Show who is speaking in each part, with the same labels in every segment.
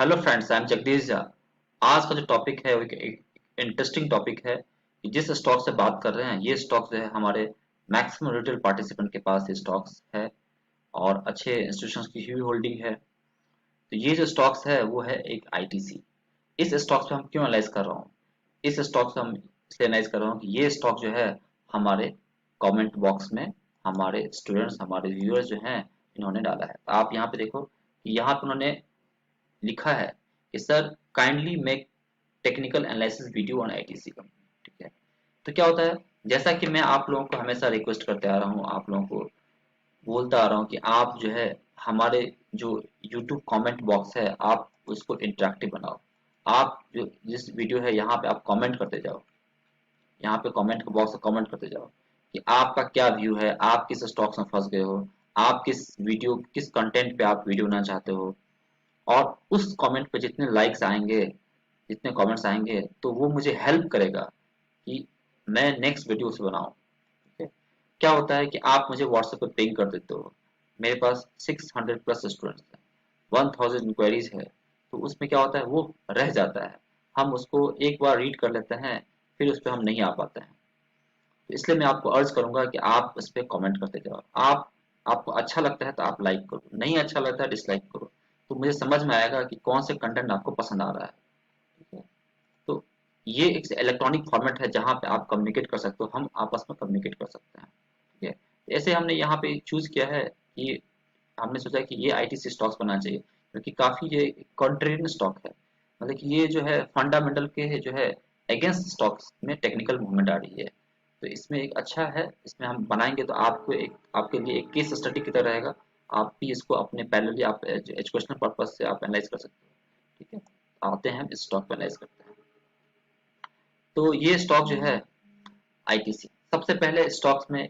Speaker 1: Hello friends, I am Jagdish Jha. आज का जो टॉपिक है वो एक इंटरेस्टिंग टॉपिक है कि जिस स्टॉक से बात कर रहे हैं ये स्टॉक जो है हमारे मैक्सिमम रिटेल पार्टिसिपेंट के पास ये स्टॉक्स है और अच्छे इंस्टीट्यूशंस की हुई होल्डिंग है। तो ये जो स्टॉक्स है वो है एक आईटीसी। इस स्टॉक्स पे हम क्यों एनालाइज कर रहा हूँ? इस स्टॉक से हम इसलिए एनालाइज कर रहा हूँ कि ये स्टॉक जो है हमारे कमेंट बॉक्स में हमारे स्टूडेंट्स हमारे व्यूअर्स जो हैं इन्होंने डाला है। आप यहाँ पे देखो कि यहाँ पे उन्होंने लिखा है कि sir kindly make technical analysis video on ITC company. ठीक है, तो क्या होता है, जैसा कि मैं आप लोगों को हमेशा रिक्वेस्ट करते आ रहा हूँ, आप लोगों को बोलता आ रहा हूँ कि आप जो है हमारे जो यूट्यूब कमेंट बॉक्स है आप उसको इंटरेक्टिव बनाओ। आप जो जिस वीडियो है यहाँ पे आप कमेंट करते जाओ, यहाँ पे कमेंट बॉक्स में कमेंट करते जाओ कि आपका क्या व्यू है, आप किस स्टॉक्स में फंस गए हो, आप किस वीडियो किस कंटेंट पे आप वीडियो बनाना चाहते हो। और उस कमेंट पे जितने लाइक्स आएंगे, जितने कमेंट्स आएंगे तो वो मुझे हेल्प करेगा कि मैं नेक्स्ट वीडियो उसे बनाऊं। ठीक है, क्या होता है कि आप मुझे व्हाट्सएप पे पिंग कर देते हो, मेरे पास 600 प्लस स्टूडेंट्स हैं, 1000 इंक्वायरीज है, तो उसमें क्या होता है वो रह जाता है। हम उसको एक बार रीड कर लेते हैं, फिर उस पर हम नहीं आ पाते हैं। तो इसलिए मैं आपको अर्ज करूंगा कि आप इस पे कमेंट करते जाओ। आप आपको अच्छा लगता है तो आप लाइक करो, नहीं अच्छा लगता है डिसलाइक करो, तो मुझे समझ में आएगा कि कौन से कंटेंट आपको पसंद आ रहा है। ठीक है, तो ये एक इलेक्ट्रॉनिक फॉर्मेट है जहाँ पे आप कम्युनिकेट कर सकते हो, हम आपस में कम्युनिकेट कर सकते हैं। ठीक है, ऐसे हमने यहाँ पे चूज किया है कि हमने सोचा कि ये आईटीसी स्टॉक्स बनना चाहिए क्योंकि काफी ये कॉन्ट्रेरियन स्टॉक है। मतलब कि ये जो है फंडामेंटल के जो है अगेंस्ट स्टॉक्स में टेक्निकल मूवमेंट आ रही है। तो इसमें एक अच्छा है, इसमें हम बनाएंगे तो आपको एक आपके लिए एक केस स्टडी की तरह रहेगा। आप भी इसको अपने पैरेलली आप एजुकेशनल पर्पज से आप एनालाइज कर सकते हो। ठीक है, आते हैं इस स्टॉक पे एनालाइज करते हैं। तो ये स्टॉक जो है आईटीसी, सबसे पहले स्टॉक्स में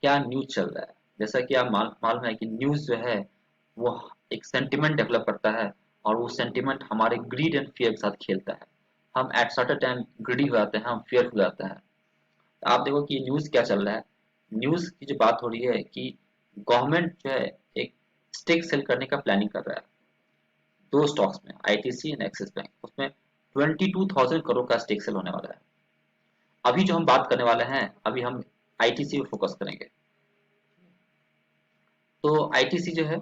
Speaker 1: क्या न्यूज चल रहा है। जैसा कि आप मालूम है कि न्यूज जो है वो एक सेंटिमेंट डेवलप करता है और वो सेंटिमेंट हमारे ग्रीड एंड फियर के साथ खेलता है। हम एट सर्टेन टाइम ग्रीडी हो जाते हैं, हम फियरफुल हो जाते हैं। तो आप देखो कि न्यूज क्या चल रहा है। न्यूज की जो बात हो रही है कि गवर्नमेंट जो है एक स्टेक सेल करने का प्लानिंग कर रहा है दो स्टॉक्स में, आईटीसी एंड एक्सिस बैंक। उसमें 22,000 करोड़ का स्टेक सेल होने वाला है। अभी जो हम बात करने वाले हैं, अभी हम आईटीसी पे फोकस करेंगे। तो आईटीसी जो है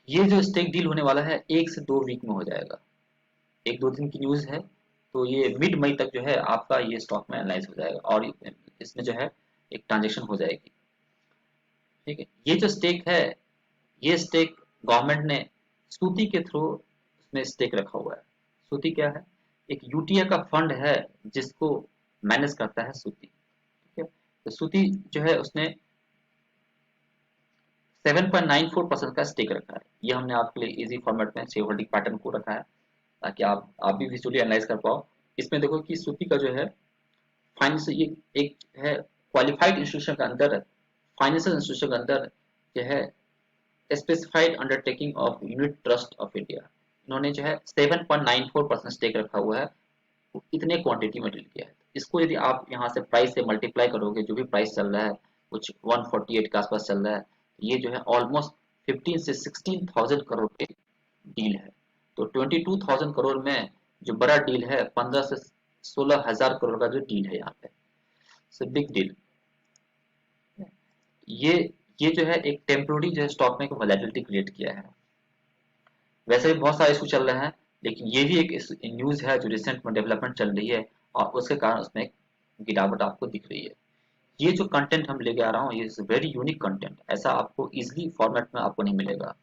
Speaker 1: ये जो स्टेक डील होने वाला है 1 से 2 वीक में हो जाएगा। 1-2 दिन की न्यूज है, तो ये मिड मई तक जो है आपका ये स्टॉक में एनालाइज हो जाएगा और इसमें जो है एक ट्रांजेक्शन हो जाएगी। ठीक है, ये जो स्टेक है ये स्टेक गवर्नमेंट ने सूती के थ्रू उसमें स्टेक रखा हुआ है। सूती क्या है? एक यूटीए का फंड है जिसको मैनेज करता है सूती। ठीक है, तो सूती जो है उसने 7.94% का स्टेक रखा है। ये हमने आपके लिए इजी फॉर्मेट में शेयर होल्डिंग पैटर्न को रखा है ताकि आप भी विजुअली एनालाइज कर पाओ। इसमें देखो कि सूती का जो है फाइनेंस ये एक है क्वालिफाइड इंस्टीट्यूशन के अंदर, फाइनेंशियल इंस्टीट्यूशन के अंदर जो है specified undertaking of unit trust of India, इन्होंने जो है 7.94% स्टेक रखा हुआ है। वो इतने क्वांटिटी में डील किया है। इसको यदि आप यहाँ से प्राइस से मल्टीप्लाई करोगे, जो भी प्राइस चल रहा है कुछ 148 के आसपास चल रहा है, ये जो है ऑलमोस्ट 15 से 16,000 करोड़ के डील है। तो 22,000 करोड़ में जो बड़ा डील है 15 से 16,000 करोड़ का जो डील है यहाँ पे बिग डील। ये ये जो है एक टेम्पोररी जो है स्टॉक में एक वोलेटिलिटी क्रिएट किया है। वैसे भी बहुत सारे इशू चल रहे हैं, लेकिन ये भी एक न्यूज है जो रिसेंट में डेवलपमेंट चल रही है और उसके कारण उसमें एक गिरावट आपको दिख रही है। ये जो कंटेंट हम लेके आ रहा हूँ ये इज वेरी यूनिक कंटेंट, ऐसा आपको इजीली फॉर्मेट में आपको नहीं मिलेगा,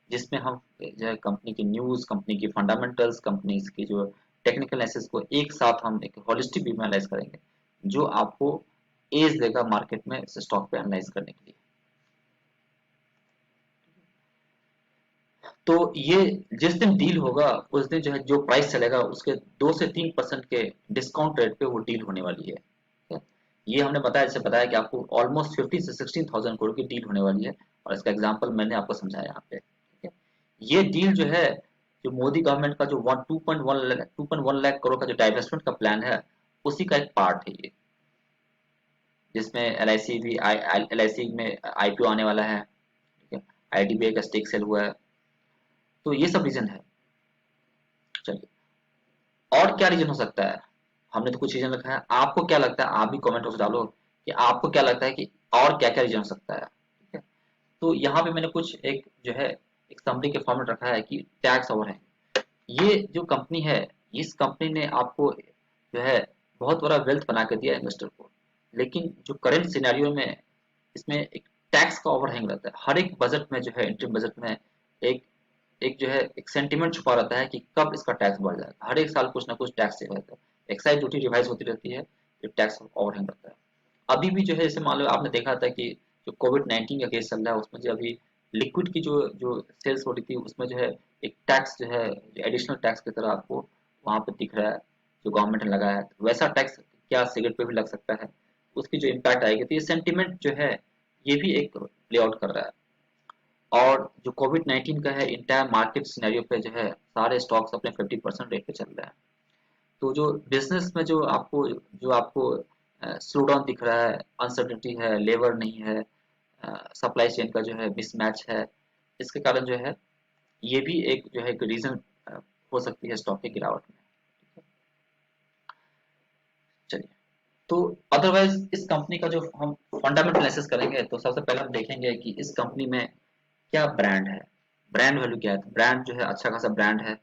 Speaker 1: जिसमें हम जो है कंपनी की न्यूज, कंपनी की फंडामेंटल्स, कंपनी की जो टेक्निकल एनालिसिस को एक साथ हम एक होलिस्टिक व्यू में एनालाइज करेंगे, जो आपको एज देगा मार्केट में इस स्टॉक पे एनालाइज करने के लिए। तो ये जिस दिन डील होगा उस दिन जो है जो प्राइस चलेगा उसके 2 से 3% के डिस्काउंट रेट पे वो डील होने वाली है। ठीक है? ये हमने बताया, जैसे बताया कि आपको ऑलमोस्ट 15 से 16,000 करोड़ की डील होने वाली है और इसका एग्जांपल मैंने आपको समझाया यहाँ पे। ठीक है, ये डील जो है जो मोदी गवर्नमेंट का जो 2.1 लाख करोड़ का जो डाइवेस्टमेंट का प्लान है उसी का एक पार्ट है ये, जिसमें एल आई सी भी एल आई सी में आईपीओ आने वाला है। ठीक है, आईडीबीआई का स्टेक सेल हुआ है। तो ये सब रीजन है। चलिए, और क्या रीजन हो सकता है? हमने तो कुछ रीजन रखा है, आपको क्या लगता है? आप भी कमेंट बॉक्स में डालो कि आपको क्या लगता है कि और क्या क्या रीजन हो सकता है, ठीक है? तो यहाँ पे मैंने कुछ एक जो है एक समरी के फॉर्मेट रखा है कि टैक्स ओवरहैंग। ये जो कंपनी है, इस कंपनी ने आपको जो है बहुत बड़ा वेल्थ बना के दिया इन्वेस्टर को, लेकिन जो करंट सिनेरियो में इसमें एक टैक्स का ओवरहैंग रहता है। हर एक बजट में जो है, इंटरिम बजट में एक एक जो है एक सेंटीमेंट छुपा रहता है कि कब इसका टैक्स बढ़ जाएगा। हर एक साल कुछ ना कुछ टैक्स रहता है, एक्साइज ड्यूटी रिवाइज होती रहती है, तो टैक्स ओवरहैंग रहता है। अभी भी जो है जैसे मान लो आपने देखा था कि जो कोविड-19 का केस चल रहा है, उसमें जो अभी लिक्विड की जो जो सेल्स हो रही थी, उसमें जो है एक टैक्स जो है एडिशनल टैक्स की तरह आपको वहां पे दिख रहा है, जो गवर्नमेंट ने लगाया है। तो वैसा टैक्स क्या सिगरेट पे भी लग सकता है? उसकी जो इम्पैक्ट आएगी, तो ये सेंटिमेंट जो है ये भी एक प्ले आउट कर रहा है। और जो कोविड 19 का है, इंटायर मार्केट सिनेरियो पे जो है सारे स्टॉक्स अपने 50% रेट पे चल रहे हैं। तो जो बिजनेस में जो आपको स्लो डाउन दिख रहा है, अनसर्टेनिटी है, लेबर नहीं है, सप्लाई चेन का जो है मिसमैच है, इसके कारण जो है ये भी एक जो है एक रीजन हो सकती है स्टॉक की गिरावट में। चलिए, तो अदरवाइज इस कंपनी का जो हम फंडामेंटल एनालिसिस करेंगे, तो सबसे पहले हम देखेंगे कि इस कंपनी में क्या ब्रांड है, ब्रांड वैल्यू क्या है। तो ब्रांड जो है अच्छा खासा ब्रांड है।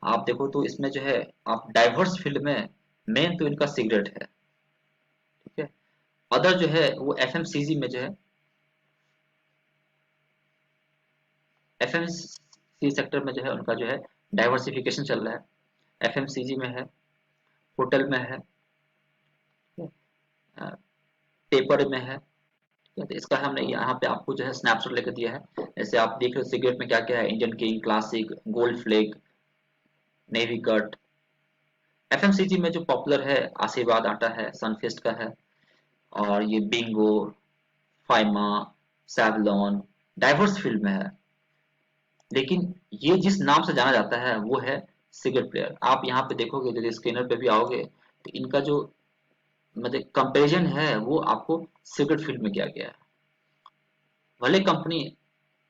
Speaker 1: आप देखो तो इसमें जो है आप डाइवर्स फील्ड में मेन तो इनका सिगरेट है, ठीक है। अदर जो है वो एफएमसीजी में जो है, एफएमसी सेक्टर में जो है उनका जो है डाइवर्सिफिकेशन चल रहा है। एफएमसीजी में है, होटल में है, पेपर में है, ठीक है। तो इसका हमने यहाँ पे आपको जो है स्नैपशॉट लेकर दिया है। जैसे आप देख रहे हो सिगरेट में क्या क्या है, Indian King, Classic, Gold Flake, Navy Cut. FMCG में जो पॉपुलर है, आशीर्वाद आटा है, सनफिस्ट का है, और ये Bingo, Faima, Savlon, diverse field में है। लेकिन ये जिस नाम से जाना जाता है वो है सिगरेट प्लेयर। आप यहाँ पे देखोगे, यदि स्कैनर पे भी आओगे, तो इनका जो मतलब कंपैरिजन है वो आपको सिगरेट फील्ड में किया गया है। भले कंपनी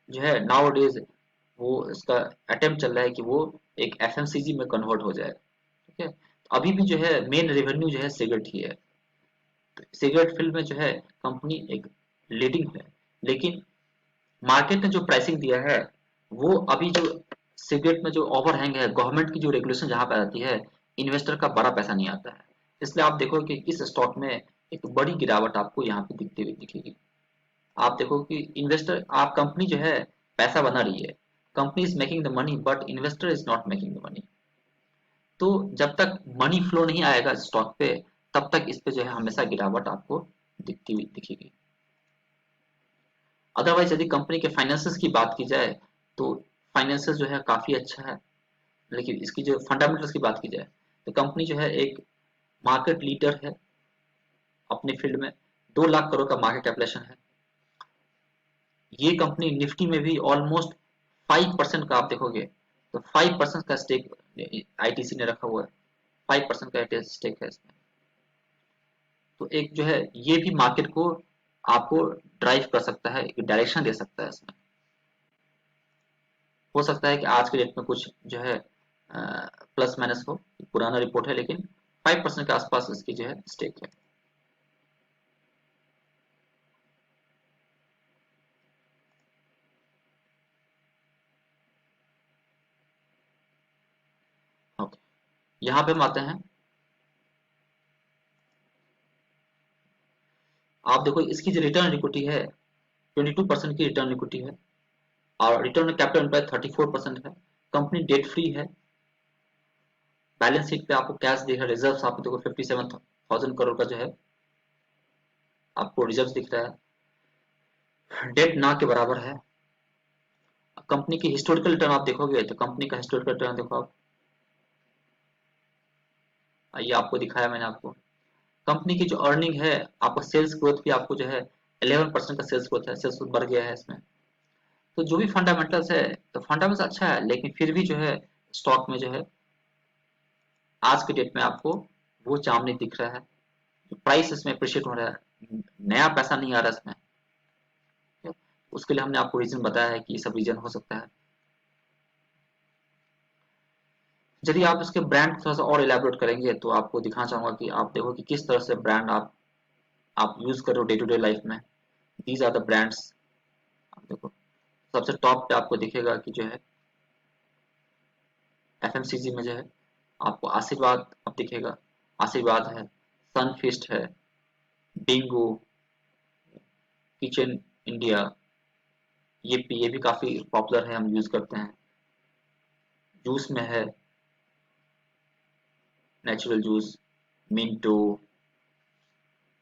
Speaker 1: जो है नाउ डेज वो इसका अटेम्प्ट चल रहा है कि वो एक एफएमसीजी में कन्वर्ट हो जाए, ठीक है। तो अभी भी जो है मेन रेवेन्यू जो है सिगरेट ही है। तो सिगरेट फील्ड में जो है कंपनी एक लीडिंग है। लेकिन मार्केट ने जो प्राइसिंग दिया है, वो अभी जो सिगरेट में जो ओवरहैंग है, गवर्नमेंट की जो रेगुलेशन जहां पर आती है, इन्वेस्टर का बड़ा पैसा नहीं आता है। इसलिए आप देखो कि इस स्टॉक में एक बड़ी गिरावट आपको यहाँ पे दिखती हुई दिखेगी। आप देखो कि इन्वेस्टर, आप कंपनी जो है पैसा बना रही है, company is making the money but investor is not making the money. तो जब तक मनी फ्लो नहीं आएगा स्टॉक पे, तब तक इस पे जो है हमेशा गिरावट आपको दिखती हुई दिखेगी। अदरवाइज यदि कंपनी के फाइनेंसेस की बात की जाए, तो फाइनेंसेस जो है काफी अच्छा है। लेकिन इसकी जो फंडामेंटल्स की बात की जाए, तो कंपनी जो है एक मार्केट लीडर है अपने फील्ड में। 2 लाख करोड़ का मार्केट कैपिटलेशन है। ये कंपनी निफ्टी में भी ऑलमोस्ट 5% का आप देखोगे, तो 5% का स्टेक आईटीसी ने रखा हुआ है। 5% का स्टेक है इसमें। तो एक जो है ये भी मार्केट को आपको ड्राइव कर सकता है, एक डायरेक्शन दे सकता है इसमें। हो सकता है कि आज के डेट में कुछ जो है प्लस माइनस हो, पुराना रिपोर्ट है, लेकिन 5% के आसपास इसकी जो है स्टेक है। ओके, यहाँ पे हम आते हैं। आप देखो इसकी जो रिटर्न इक्विटी है, 22% की रिटर्न इक्विटी है, और रिटर्न कैपिटल एम्प्लॉयड 34% है। कंपनी डेट फ्री है। बैलेंस शीट पे आपको कैश दिख रहा है, रिजर्व आपको देखो 57,000 करोड़ का जो है आपको रिजर्व दिख रहा है। डेट ना के बराबर है। कंपनी की हिस्टोरिकल रिटर्न आप देखोगे, तो कंपनी का हिस्टोरिकल रिटर्न देखो आप, ये आपको दिखाया मैंने आपको। कंपनी की जो अर्निंग है, आपको सेल्स ग्रोथ भी आपको जो है 11% का सेल्स ग्रोथ है, सेल्स ग्रोथ बढ़ गया है इसमें। तो जो भी फंडामेंटल्स है, तो फंडामेंटल्स अच्छा है, लेकिन फिर भी जो है स्टॉक में जो है आज के डेट में आपको वो चाम नहीं दिख रहा है। प्राइस इसमें अप्रिशिएट हो रहा है, नया पैसा नहीं आ रहा इसमें, ठीक है? उसके लिए हमने आपको रीजन बताया है कि ये सब रीजन हो सकता है। यदि आप इसके ब्रांड थोड़ा सा और इलेबोरेट करेंगे तो आपको दिखाना चाहूंगा कि आप देखो कि किस तरह से ब्रांड आप यूज कर रहे हो डे टू डे लाइफ में। These are the brands. आप देखो सबसे टॉप पे आपको दिखेगा कि जो है एफएमसीजी में जो है आपको आशीर्वाद अब दिखेगा। आशीर्वाद है, सनफिस्ट है, बिंगो, किचन इंडिया, ये भी काफी पॉपुलर है, हम यूज करते हैं। जूस में है natural juice, Minto,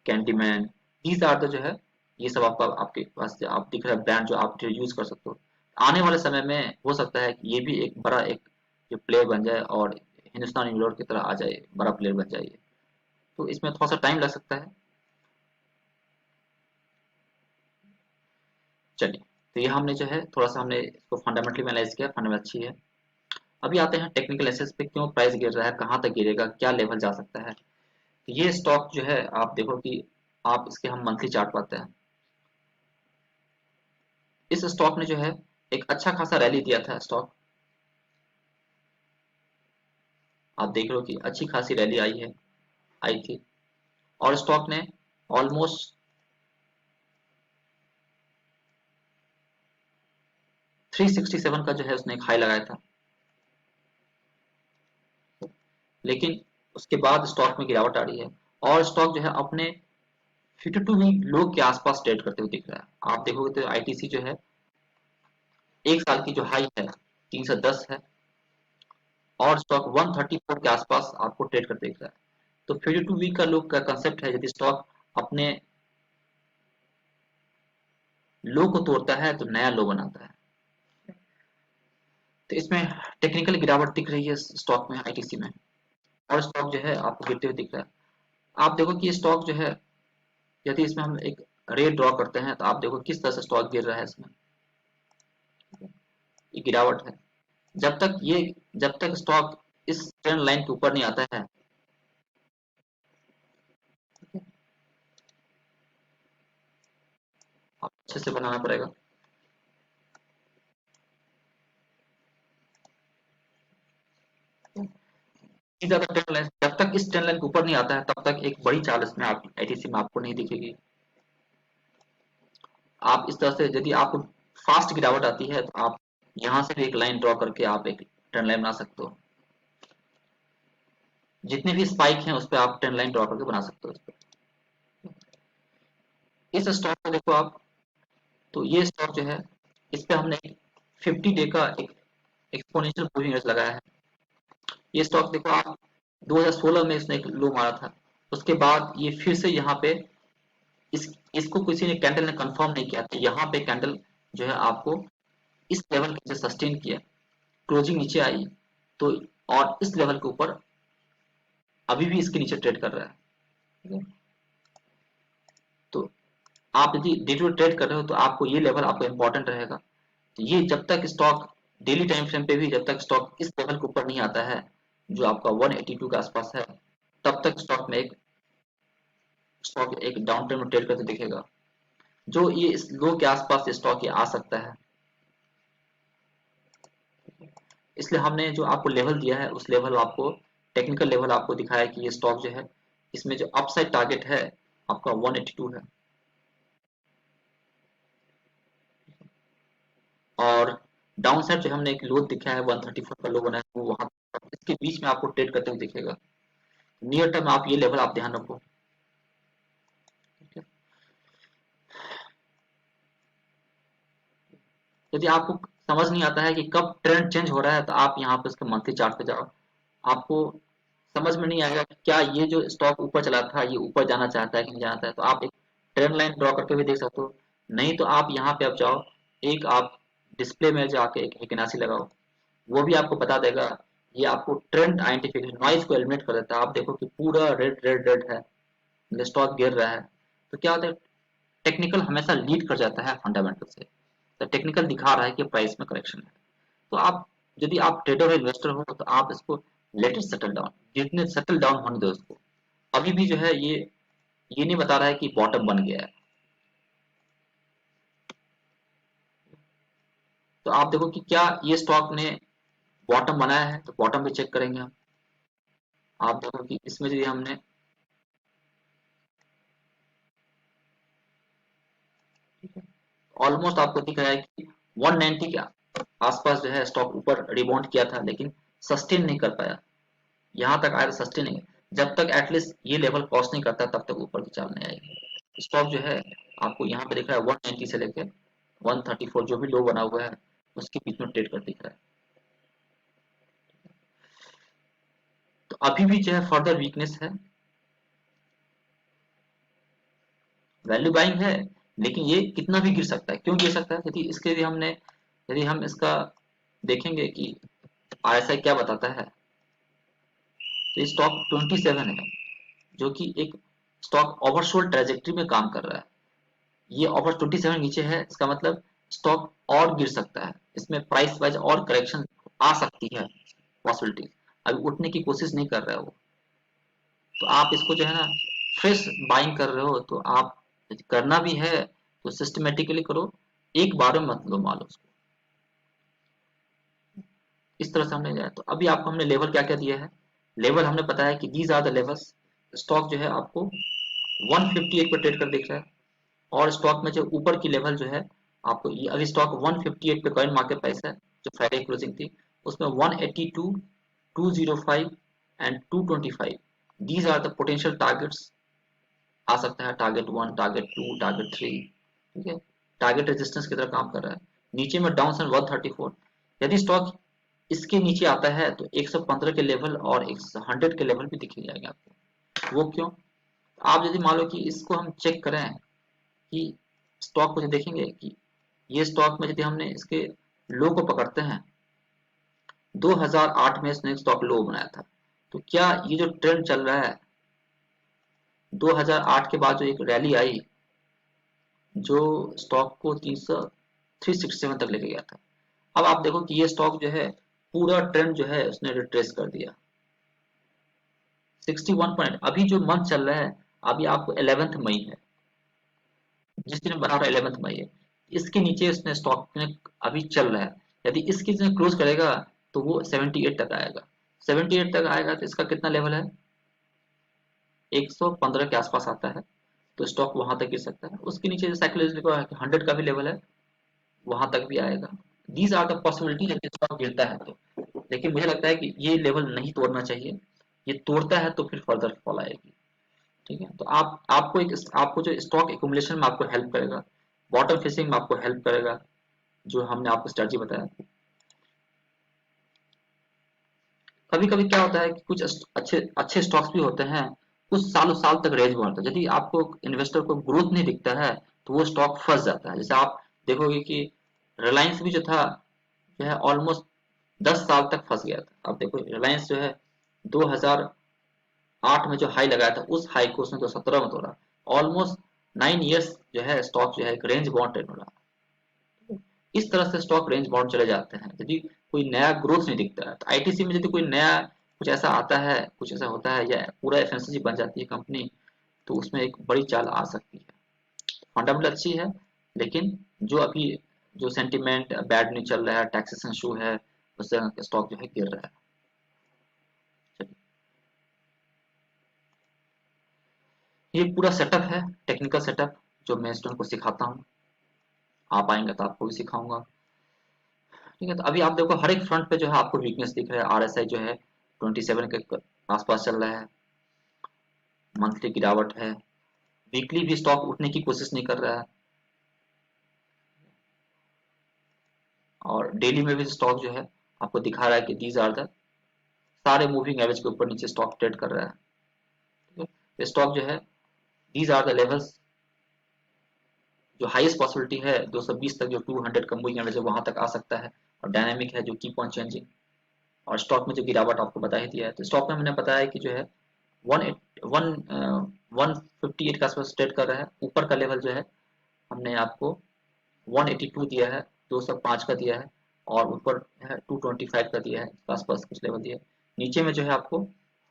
Speaker 1: Candyman. These are the जो है ये सब आपका आपके पास जो आप दिख रहा है ब्रांड जो आप जो यूज कर सकते हो। आने वाले समय में हो सकता है कि ये भी एक बड़ा एक जो प्लेयर बन जाए और हिंदुस्तान यूनिलीवर की तरह आ जाए, बड़ा प्लेयर बन जाए। तो इसमें थोड़ा सा टाइम लग सकता है। चलिए, तो ये हमने जो है थोड़ा सा हमने इसको फंडामेंटली एनालाइज किया, फंडामेंटल अच्छी है। अभी आते हैं टेक्निकल एनालिसिस पे, क्यों प्राइस गिर रहा है, कहाँ तक गिरेगा, क्या लेवल जा सकता है। तो ये स्टॉक जो है आप देखो कि आप इसके हम मंथली चार्ट पाते हैं। इस स्टॉक ने जो है एक अच्छा खासा रैली दिया था स्टॉक। आप देख रहे हो कि अच्छी खासी रैली आई थी और स्टॉक ने ऑलमोस्ट 367 का जो है उसने एक हाई लगाया था, लेकिन उसके बाद स्टॉक में गिरावट आ रही है और स्टॉक जो है अपने 52 वीक लो के आसपास ट्रेड करते हुए दिख रहा है। आप देखोगे तो आईटीसी जो है एक साल की जो हाई है 310 है और स्टॉक 134 के आसपास आपको ट्रेड करते दिख रहा है। तो 52 वीक का लो का कंसेप्ट है, यदि स्टॉक अपने लो को तोड़ता है तो नया लो बनाता है। तो इसमें टेक्निकल गिरावट दिख रही है स्टॉक में, आईटीसी में, और स्टॉक जो है आपको गिरते हुए दिख रहा है। आप देखो कि ये स्टॉक जो है यदि इसमें हम एक रेट ड्रॉ करते हैं तो आप देखो किस तरह से स्टॉक गिर रहा है इसमें। ये गिरावट है। जब तक स्टॉक इस ट्रेंड लाइन के ऊपर नहीं आता है, आप अच्छे से बनाना पड़ेगा। सीधा ट्रेंड लाइन जब तक इस ट्रेंड लाइन के ऊपर नहीं आता है तब तक एक बड़ी चाल इसमें आप आईटीसी में आपको नहीं दिखेगी। आप इस तरह से यदि आपको फास्ट गिरावट आती है तो आप यहाँ से भी एक लाइन ड्रॉ करके आप एक ट्रेंड लाइन बना सकते हो। जितने भी स्पाइक हैं उस पर आप ट्रेंड लाइन ड्रॉ करके बना सकते हो। इस स्टॉक को देखो आप, तो ये स्टॉक जो है इस पे हमने 50 डे का एक एक्सपोनेंशियल मूविंग एवरेज लगाया है। ये स्टॉक देखो आप 2016 में इसने एक लो मारा था, उसके बाद ये फिर से यहाँ पे इसको किसी ने कैंडल ने कंफर्म नहीं किया, तो यहाँ पे कैंडल जो है आपको इस लेवल के सस्टेन किया, क्लोजिंग नीचे आई तो, और इस लेवल के ऊपर अभी भी इसके नीचे ट्रेड कर रहा है। ठीक है? तो आप यदि डे टू ट्रेड कर रहे हो तो आपको ये लेवल आपको इंपॉर्टेंट रहेगा। तो ये जब तक स्टॉक डेली टाइम फ्रेम पे भी जब तक स्टॉक इस लेवल के ऊपर नहीं आता है जो आपका 182 के आसपास है, तब तक स्टॉक एक डाउन ट्रेंड में ट्रेड करते दिखेगा। जो ये इस लो के आसपास स्टॉक ये आ सकता है, इसलिए हमने जो आपको लेवल दिया है उस लेवल आपको टेक्निकल लेवल आपको दिखाया कि ये स्टॉक जो है इसमें जो अपसाइड टारगेट है आपका 182 है और डाउन साइड जो हमने एक लो दिखा है 134 का लो बना है वो वहां, इसके बीच में आपको ट्रेड करते हुए दिखेगा। नियर टर्म आप ये लेवल आप ध्यान रखो। ठीक है? यदि आपको समझ नहीं आता है कि कब ट्रेंड चेंज हो रहा है तो आप यहाँ पे इसके मंथली चार्ट पे जाओ। आपको समझ में नहीं आएगा कि क्या ये जो स्टॉक ऊपर चला था ये ऊपर जाना चाहता है कि नहीं जाना चाहता है, तो आप एक ट्रेंड लाइन ड्रॉ करके भी देख सकते हो। नहीं तो आप यहाँ पे आप जाओ, एक आप डिस्प्ले में जाके एक हेकेनासी लगाओ, वो भी आपको बता देगा। ये आपको ट्रेंड आइडेंटिफिकेशन नॉइज को एलिमिनेट कर देता है। आप देखो कि पूरा रेड रेड रेड है, मतलब स्टॉक गिर रहा है, तो क्या होता है, टेक्निकल हमेशा लीड कर जाता है फंडामेंटल से। तो टेक्निकल दिखा रहा है कि प्राइस में करेक्शन है, तो आप यदि आप ट्रेडर और इन्वेस्टर हो तो आप इसको लेट इट सेटल डाउन, जितने सेटल डाउन होने दो इसको। अभी भी जो है ये नहीं बता रहा है कि बॉटम बन गया है। तो आप देखो कि क्या ये स्टॉक ने बॉटम बनाया है तो बॉटम भी चेक करेंगे हम। आप देखो कि इसमें यदि हमने, ठीक है, ऑलमोस्ट आपको दिख रहा है कि 190 के आसपास जो है स्टॉक ऊपर रिबाउंड किया था, लेकिन सस्टेन नहीं कर पाया। यहाँ तक आया तो सस्टेन नहीं, जब तक एटलीस्ट ये लेवल क्रॉस नहीं करता तब तक ऊपर की चाल नहीं आएगी। स्टॉक जो है आपको यहाँ पे दिख रहा है 190 से लेके 134 जो भी लो बना हुआ है उसके बीच में ट्रेड कर दिख रहा है। तो अभी भी जो है फर्दर वीकनेस है, वैल्यू बाइंग है, लेकिन ये कितना भी गिर सकता है। क्यों गिर सकता है? यदि इसके लिए हमने, यदि हम इसका देखेंगे कि आरएसआई क्या बताता है, तो स्टॉक 27 है, जो कि एक स्टॉक ओवरसोल्ड ट्रेजेक्टरी में काम कर रहा है। ये ओवर 27 नीचे है, इसका मतलब स्टॉक और गिर सकता है, इसमें प्राइस वाइज और करेक्शन आ सकती है, पॉसिबिलिटी। अभी उठने की कोशिश नहीं कर रहा है वो, तो आप इसको जो है ना फ्रेश बाइंग कर रहे हो, तो आप यदि करना भी है तो सिस्टमेटिकली करो, एक बार में मत लो माल उसको। इस तरह से हमने जाए तो अभी आपको हमने लेवल क्या क्या दिया है, लेवल हमने बताया कि these are the levels. Stock जो है आपको 158 पर ट्रेड कर दिख रहा है, और स्टॉक में जो ऊपर की लेवल जो है आपको अभी स्टॉक 158 पे करंट मार्केट प्राइस है, जो फ्राइडे क्लोजिंग थी उसमें 182, 205 and 225, these are the potential targets. आ सकता है टारगेट 1, टारगेट 2, टारगेट 3, ठीक है, टारगेट रेजिस्टेंस की तरह काम कर रहा है। नीचे में डाउन साइड 134, यदि स्टॉक इसके नीचे आता है तो 115 के लेवल और 100 के लेवल भी दिख जाएंगे आपको। वो क्यों? आप यदि मान लो कि इसको हम चेक करें कि स्टॉक को जो देखेंगे कि ये स्टॉक में यदि हमने इसके लो को पकड़ते हैं, 2008 में इसने एक स्टॉक लो बनाया था, तो क्या ये जो ट्रेंड चल रहा है 2008 के बाद जो एक रैली आई जो स्टॉक को 367 तक लेके गया था, अब आप देखो कि ये स्टॉक जो है पूरा ट्रेंड जो है उसने रिट्रेस कर दिया 61 पॉइंट। अभी जो मंथ चल रहा है, अभी आपको 11th मई है, जिस दिन बना रहा है 11th मई है, इसके नीचे उसने स्टॉक में अभी चल रहा है, यदि इसके क्लोज करेगा तो वो 78 तक आएगा। 78 तक आएगा तो इसका कितना लेवल है, 115 के आसपास आता है, तो स्टॉक वहां तक गिर सकता है। उसके नीचे साइकोलॉजी को 100 का भी लेवल है, वहां तक भी आएगा। दीज आर द पॉसिबिलिटी यदि स्टॉक गिरता है तो, लेकिन मुझे लगता है कि ये लेवल नहीं तोड़ना चाहिए, ये तोड़ता है तो फिर फर्दर फॉल आएगी। ठीक है, तो आपको जो स्टॉक एक्यूमुलेशन में आपको हेल्प करेगा, बॉटम फिशिंग में आपको हेल्प करेगा, जो हमने आपको स्ट्रेटजी बताया। कभी कभी क्या होता है कि कुछ अच्छे अच्छे स्टॉक्स भी होते हैं, कुछ सालों साल तक रेंज में होता है, यदि आपको इन्वेस्टर को ग्रोथ नहीं दिखता है तो वो स्टॉक फंस जाता है। जैसे आप देखोगे कि रिलायंस भी जो था, जो है ऑलमोस्ट 10 साल तक फंस गया था। अब देखो रिलायंस जो है 2008 में जो हाई लगाया था, उस हाई को उसने 2017 में तोड़ा, ऑलमोस्ट 9 इयर्स जो है स्टॉक जो है एक रेंज बाउंड ट्रेंड हो रहा है। इस तरह से स्टॉक रेंज बाउंड चले जाते हैं यदि कोई नया ग्रोथ नहीं दिखता है। तो आईटीसी में यदि कोई नया कुछ ऐसा आता है, कुछ ऐसा होता है, या पूरा एफएमसीजी बन जाती है कंपनी, तो उसमें एक बड़ी चाल आ सकती है। फंडामेंटल अच्छी है, लेकिन जो अभी जो सेंटिमेंट बैड नहीं चल रहा है, टैक्सेशन इशू है, उससे स्टॉक जो है गिर रहा है। चलिए, ये पूरा सेटअप है, टेक्निकल सेटअप, जो मैं स्टूडेंट को सिखाता हूँ। आप आएंगे तो आपको भी सिखाऊंगा। ठीक है, तो अभी आप देखो हर एक फ्रंट पे जो है आपको वीकनेस दिख रहा है। आरएसआई जो है 27 के आसपास चल रहा है, मंथली गिरावट है, वीकली भी स्टॉक उठने की कोशिश नहीं कर रहा है, और डेली में भी स्टॉक जो है आपको दिखा रहा है कि दीज आर द सारे मूविंग एवरेज के ऊपर नीचे स्टॉक ट्रेड कर रहा है। ठीक है, स्टॉक जो है दीज आर द लेवल्स, जो हाईएस्ट पॉसिबिलिटी है 220 तक, जो 200 का मूविंग एवरेज है वहां तक आ सकता है, और डायनामिक है जो कीप ऑन चेंजिंग। और स्टॉक में जो गिरावट आपको बता ही दिया है, तो स्टॉक में हमने बताया कि जो है वन वन 158 के आसपास ट्रेड कर रहा है। ऊपर का लेवल जो है हमने आपको 182 दिया है, 205 का दिया है, और ऊपर है 225 का दिया है, आसपास कुछ लेवल दिया है। नीचे में जो है आपको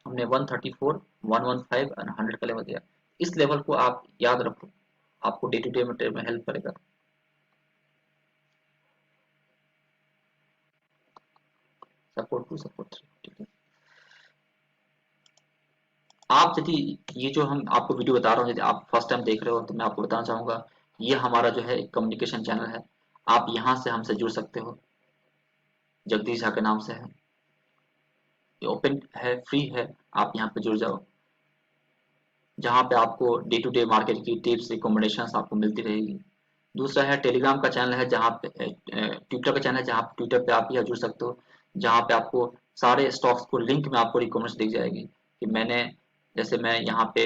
Speaker 1: हमने 134, 115 और 100 का लेवल दिया। इस लेवल को आप याद रखो, आपको डे टू डे में ट्रेड में हेल्प करेगा। सपोर्ट 2 सपोर्ट 3, ठीक है। आप यदि ये जो हम आपको वीडियो बता रहा हूँ, यदि आप फर्स्ट टाइम देख रहे हो तो मैं आपको बताना चाहूंगा, ये हमारा जो है एक कम्युनिकेशन चैनल है। आप यहाँ से हमसे जुड़ सकते हो, जगदीश झा के नाम से है, ये ओपन है, फ्री है, आप यहाँ पे जुड़ जाओ, जहाँ पे आपको डे टू डे मार्केट की टिप्स रिकमेंडेशंस आपको मिलती रहेगी। दूसरा है टेलीग्राम का चैनल है, जहाँ पे ट्विटर का चैनल है, जहाँ ट्विटर पे आप यहाँ जुड़ सकते हो, जहाँ पे आपको सारे स्टॉक्स को लिंक में आपको रिकमेंडेशन दिख जाएगी कि मैंने, जैसे मैं यहाँ पे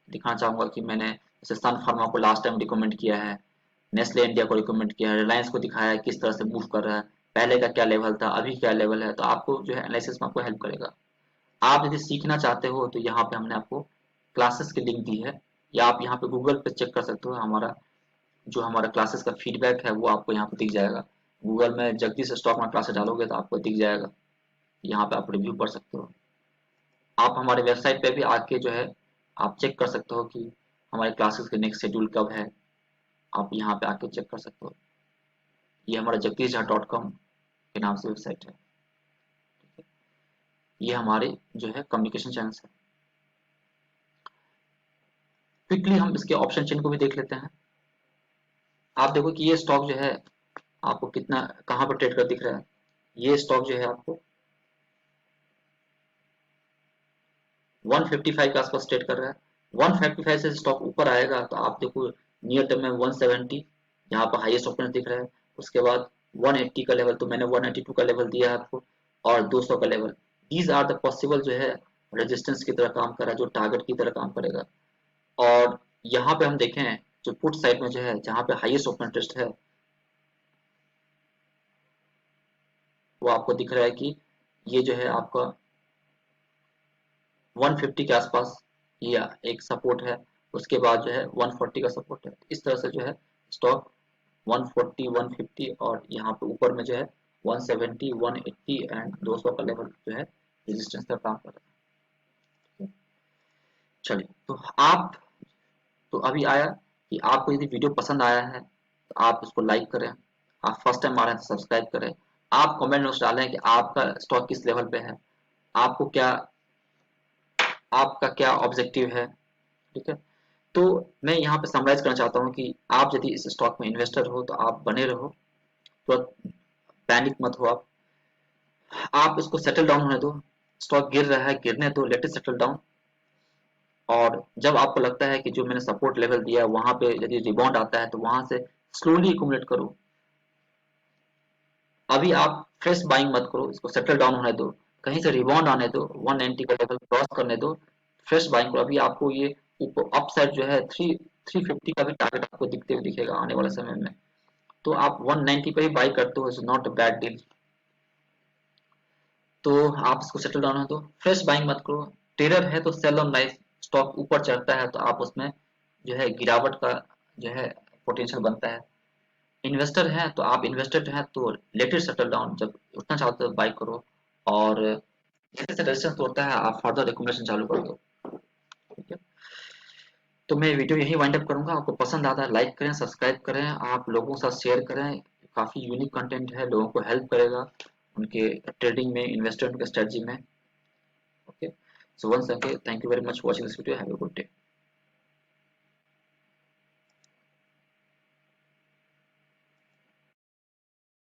Speaker 1: दिखाना चाहूंगा कि मैंने जैसे सन फार्मा को लास्ट टाइम रिकमेंड किया है, नेस्ले इंडिया को रिकमेंड किया है, रिलायंस को दिखाया है किस तरह से मूव कर रहा है, पहले का क्या लेवल था, अभी क्या लेवल है, तो आपको जो है एनालिसिस में आपको हेल्प करेगा। आप यदि सीखना चाहते हो तो यहाँ पे हमने आपको क्लासेस की लिंक दी है, या आप यहाँ पे गूगल पे चेक कर सकते हो, हमारा जो हमारा क्लासेस का फीडबैक है वो आपको यहाँ पे दिख जाएगा। गूगल में जगदीश स्टॉक में क्लासेस डालोगे तो आपको दिख जाएगा, यहाँ पे आप रिव्यू पढ़ सकते हो। आप हमारे वेबसाइट पे भी आके जो है आप चेक कर सकते हो कि हमारे क्लासेस के नेक्स्ट शेड्यूल कब है, आप यहाँ पे आके चेक कर सकते हो। ये हमारा जगदीश झा .com के नाम से वेबसाइट है, ठीक है। ये हमारे जो है कम्युनिकेशन चैनल है। क्विकली हम इसके ऑप्शन चेन को भी देख लेते हैं। आप देखो कि ये स्टॉक जो है आपको कितना कहाँ पर ट्रेड कर दिख रहा है। ये स्टॉक जो है आपको 155 के आसपास ट्रेड कर रहा है। 155 से स्टॉक ऊपर आएगा तो आप देखो नियर टर्म में 170 यहाँ पर हाईएस्ट ओपन दिख रहा है। उसके बाद 180 का लेवल, तो मैंने 182 का लेवल दिया है आपको, और 200 का level. These are the possible जो है रेजिस्टेंस की तरह काम कर रहा है, जो टारगेट की तरह काम करेगा। और यहाँ पे हम देखें जो पुट साइड में जो है जहाँ पे हाईएस्ट ओपन इंटरेस्ट है, वो आपको दिख रहा है कि ये जो है आपका 150 के आसपास ये एक सपोर्ट है। उसके बाद जो है 140 का सपोर्ट है। इस तरह से जो है स्टॉक 140, 150 और यहाँ पे ऊपर में जो है 170, 180 एंड 200 का लेवल जो है रेजिस्टेंस का काम कर रहा है। चलिए, तो आप, तो अभी आया कि आपको यदि वीडियो पसंद आया है तो आप इसको लाइक करें, आप फर्स्ट टाइम आ रहे हैं तो सब्सक्राइब करें, आप कमेंट में डालें कि आपका स्टॉक किस लेवल पे है, आपको क्या, आपका क्या ऑब्जेक्टिव है, ठीक है। तो मैं यहाँ पे समराइज करना चाहता हूँ कि आप यदि इस स्टॉक में इन्वेस्टर हो तो आप बने रहो, तुरंत पैनिक मत हो आप इसको सेटल डाउन होने दो। स्टॉक गिर रहा है, गिरने दो, लेट इट सेटल डाउन। और जब आपको लगता है कि जो मैंने सपोर्ट लेवल दिया है वहां पे यदि रिबाउंड आता है तो वहां से स्लोली एक्यूमुलेट करो। अभी आप फ्रेश बाइंग मत करो, इसको सेटल डाउन होने दो, कहीं से रिबाउंड आने दो, 190 का लेवल क्रॉस करने दो, फ्रेश बाइंग करो। अभी आपको ये ऊपर अपसाइड जो है 350 का भी टारगेट आपको दिखते हुए दिखेगा आने वाले समय में। तो आप 190 पे ही बाई करते हो, is not a bad deal. तो आप इसको सेटल डाउन हो, तो फ्रेश बाइंग मत करो। टेरर है तो सेल ऑन राइज, स्टॉक ऊपर चढ़ता है तो आप उसमें जो है गिरावट का जो है पोटेंशियल बनता है। इन्वेस्टर है तो आप इन्वेस्टेड हैं तो लेट इट सेटल डाउन, जब उठना चाहते हो बाई करो, और जैसे जैसे रेजिस्टेंस तोड़ता है आप फर्दर रिकमेंडेशन चालू कर दो, ठीक है। तो मैं वीडियो यही वाइंड अप करूंगा। आपको पसंद आता है लाइक करें, सब्सक्राइब करें, आप लोगों के साथ शेयर करें। काफी यूनिक कंटेंट है, लोगों को हेल्प करेगा उनके ट्रेडिंग में, इन्वेस्टमेंट के स्ट्रेटजी में। Okay, so once again thank you very much watching this video, have a good day.